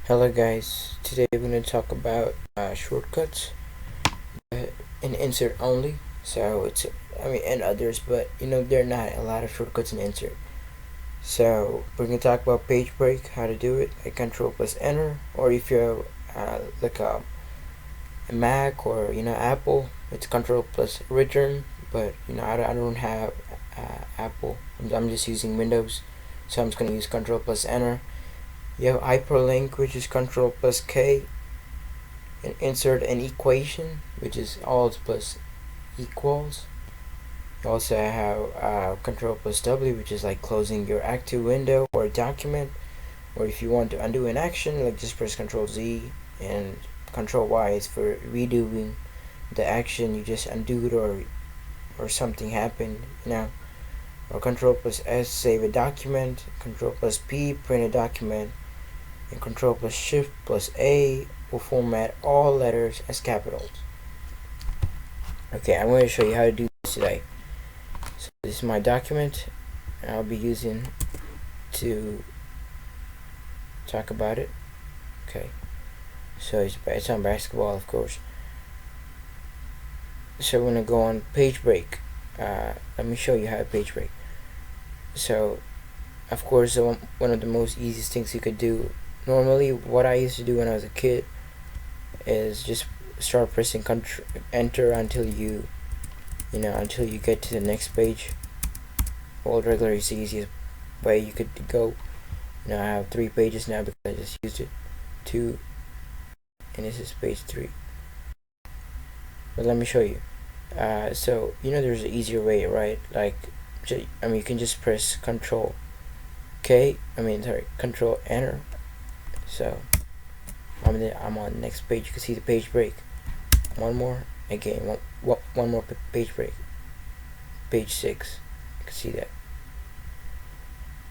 Hello guys, today we're going to talk about shortcuts in insert only. So and others, but there are not a lot of shortcuts in insert. So we're going to talk about page break, how to do it, like Control plus Enter, or if you're like a Mac or Apple, it's Control plus Return. But I don't have Apple. I'm just using Windows, so I'm just going to use Control plus Enter. You have hyperlink, which is Control plus K, and insert an equation, which is alt plus equals. You also have Control plus W, which is like closing your active window or document. Or if you want to undo an action, like just press Control Z, and Control Y is for redoing the action. You just undo it, or something happened, Or Control plus S, save a document. Control plus P, print a document. And Control plus Shift plus A will format all letters as capitals. Okay, I'm going to show you how to do this today. So this is my document I'll be using to talk about it. Okay, so it's on basketball, of course. So we're going to go on page break. Let me show you how to page break. So, of course, one of the most easiest things you could do, normally what I used to do when I was a kid, is just start pressing enter until you get to the next page. Old regular is the easiest way you could go. I have 3 pages now because I just used it. 2, and this is page 3. But let me show you. So there's an easier way, right? You can just press Control Control Enter. So I'm on the next page. You can see the page break. One more again. One more page break. Page 6. You can see that.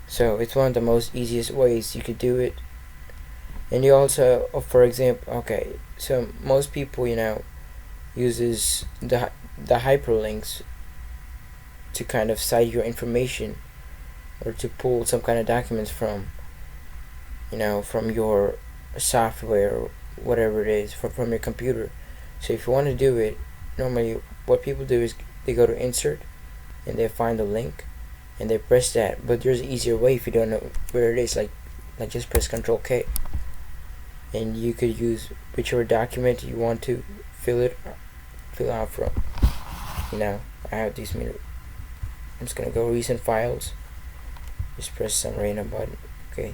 So it's one of the most easiest ways you could do it. And you also, for example, so most people uses the hyperlinks to kind of cite your information, or to pull some kind of documents from your software or whatever it is from your computer. So if you want to do it, normally what people do is they go to insert and they find the link and they press that. But there's an easier way if you don't know where it is, like just press Control K, and you could use whichever document you want to fill out from. I have these I'm just gonna go recent files, just press some random button. Okay,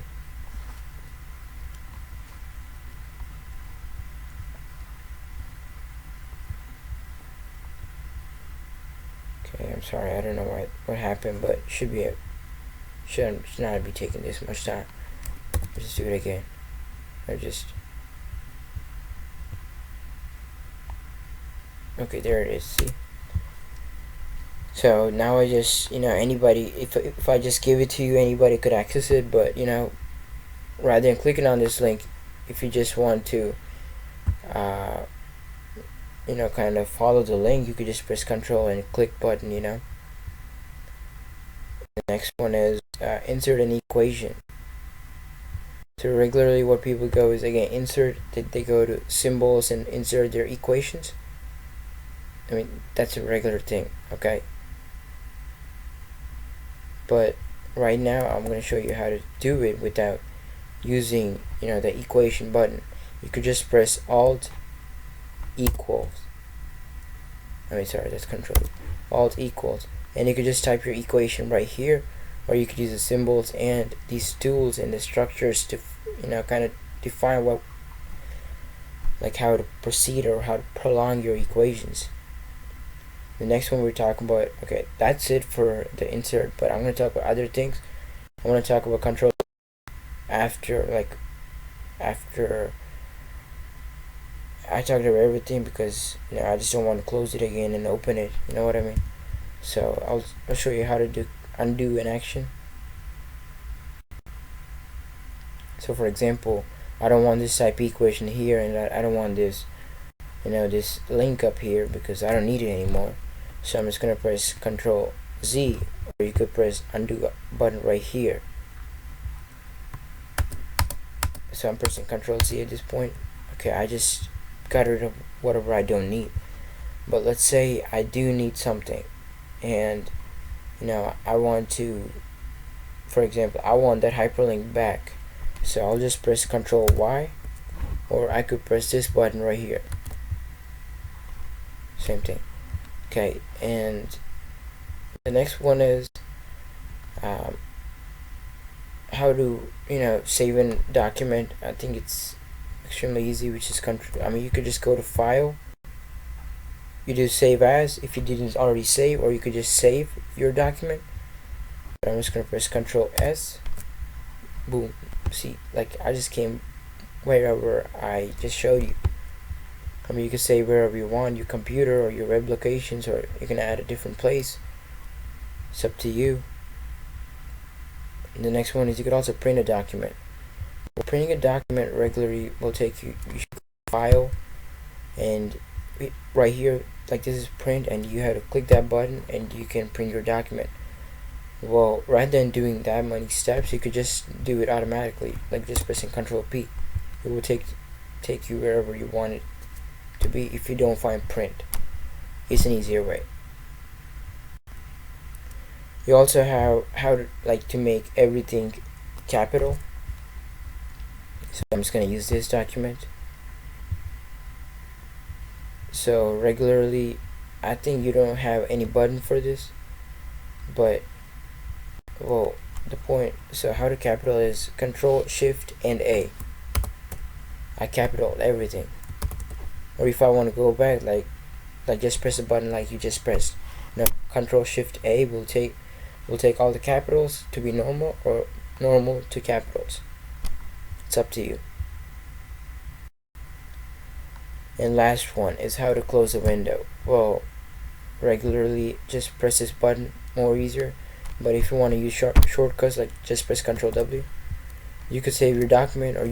I'm sorry, I don't know what happened, but should not be taking this much time. Let's just do it again. Okay, there it is. See? So now I just anybody, if I just give it to you, anybody could access it. But rather than clicking on this link, if you just want to kind of follow the link, you could just press Control and click button. The next one is insert an equation. So regularly what people go is, again, insert, they go to symbols and insert their equations. That's a regular thing, okay? But right now I'm going to show you how to do it without using the equation button. You could just press Alt equals. That's Control. Alt equals, and you could just type your equation right here, or you could use the symbols and these tools and the structures to kind of define how to proceed or how to prolong your equations. The next one we're talking about, that's it for the insert, but I'm going to talk about other things. I'm going to talk about Control after I talked about everything, because I just don't want to close it again and open it. You know what I mean? So I'll show you how to undo an action. So for example, I don't want this type equation here, and I don't want this this link up here, because I don't need it anymore. So I'm just gonna press Control Z, or you could press undo button right here. So I'm pressing Control C at this point. Okay, I just got rid of whatever I don't need. But let's say I do need something, and I want to, for example, I want that hyperlink back. So I'll just press Control Y, or I could press this button right here. Same thing. Okay, and the next one is how to save a document. I think it's extremely easy, which is you could just go to File. You do Save As if you didn't already save, or you could just save your document. But I'm just gonna press Control S. Boom. See, like I just came wherever I just showed you. You can save wherever you want, your computer or your web locations, or you can add a different place. It's up to you. And the next one is you could also print a document. Well, printing a document regularly will take you should File, and right here, like this is print, and you have to click that button and you can print your document. Well, rather than doing that many steps, you could just do it automatically, like just pressing Control P. It will take you wherever you want it to be. If you don't find print, it's an easier way. You also have how to make everything capital. So I'm just gonna use this document. So regularly, I think you don't have any button for this, but well, the point. So how to capital is Control Shift and A. I capital everything. Or if I want to go back, like just press a button like you just pressed. Control Shift A will take all the capitals to be normal, or normal to capitals. It's up to you. And last one is how to close a window. Well, regularly just press this button, more easier. But if you want to use shortcuts, like just press Control W. You could save your document, or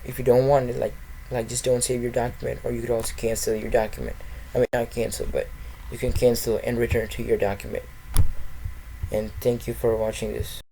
if you don't want it, like just don't save your document, or you could also cancel your document. Not cancel, but you can cancel and return to your document. And thank you for watching this.